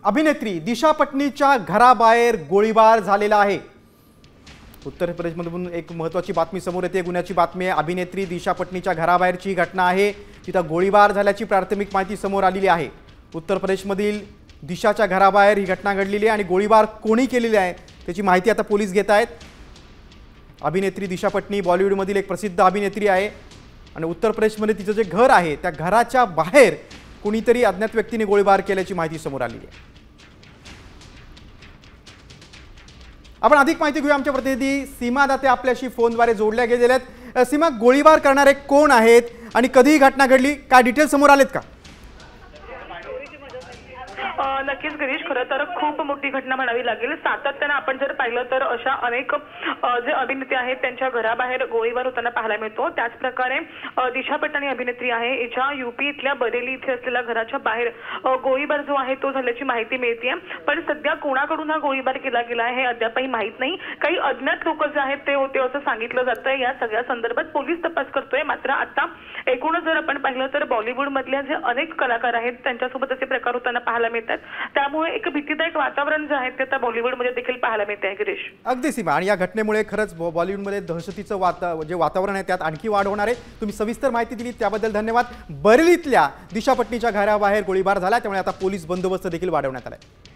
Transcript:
अभिनेत्री दिशा पटनीच्या घराबाहेर गोळीबार झालेला आहे। उत्तर प्रदेशमधून एक महत्त्वाची बातमी समोर येते। गुन्ह्याची बातमी आहे। अभिनेत्री दिशा पटनीच्या घराबाहेरची घटना आहे। तिथे गोळीबार झाल्याची प्राथमिक माहिती समोर आलेली आहे। उत्तर प्रदेशमधील दिशाच्या घराबाहेर ही घटना घडलेली आहे आणि गोळीबार कोणी केलेली आहे त्याची माहिती आता पोलीस घेत आहेत। अभिनेत्री दिशा पटनी बॉलिवूडमधील एक प्रसिद्ध अभिनेत्री आहे आणि उत्तर प्रदेशमध्ये तिचं जे घर आहे त्या घराच्या बाहेर कोणीतरी अज्ञात व्यक्तीने गोळीबार केल्याची माहिती समोर आली आहे। आपण अधिक माहिती घेऊया। आमचे प्रतिनिधी सीमा दाते आपल्याशी फोनद्वारे जोडल्या गेलेले आहेत। सीमा, गोळीबार करणारे कोण आहेत आणि कधी ही घटना घडली, काय डिटेल समोर आलेत का? नक्कीच गिरीश, खरं तर खूप मोठी घटना म्हणावी लागेल। सातत्याने आपण जर पाहिलं तर अशा अनेक जे अभिनेते आहेत त्यांच्या घराबाहेर गोळीबार होताना पाहायला मिळतो। त्याच प्रकारे दिशा पटनी अभिनेत्री आहे, हिच्या यूपी इथल्या बरेली इथे असलेल्या घराच्या बाहेर गोळीबार जो आहे तो झाल्याची माहिती मिळते। पण सध्या कोणाकडून हा गोळीबार केला गेला आहे हे अद्यापही माहीत नाही। काही अज्ञात लोक जे आहेत ते होते असं सांगितलं जातंय। या सगळ्या संदर्भात पोलीस तपास करतोय। मात्र आता एकूणच जर आपण पाहिलं तर बॉलिवूड मधल्या जे अनेक कलाकार आहेत त्यांच्यासोबत असे प्रकार होताना पाहायला मिळतात। त्यामुळे एक भीतीदायक वातावरण जे आहे ते आता बॉलिवूडमध्ये देखील पाहायला मिळते आहे गिरीश। अगदी सीमा, आणि या घटनेमुळे खरंच बॉलिवूडमध्ये दहशतीचं वातावरण आहे त्यात आणखी वाढ होणार आहे। तुम्ही सविस्तर माहिती दिली त्याबद्दल धन्यवाद। बरेलीतल्या दिशा पटनीच्या घराबाहेर गोळीबार झाला त्यामुळे आता पोलीस बंदोबस्त देखील वाढवण्यात आला आहे।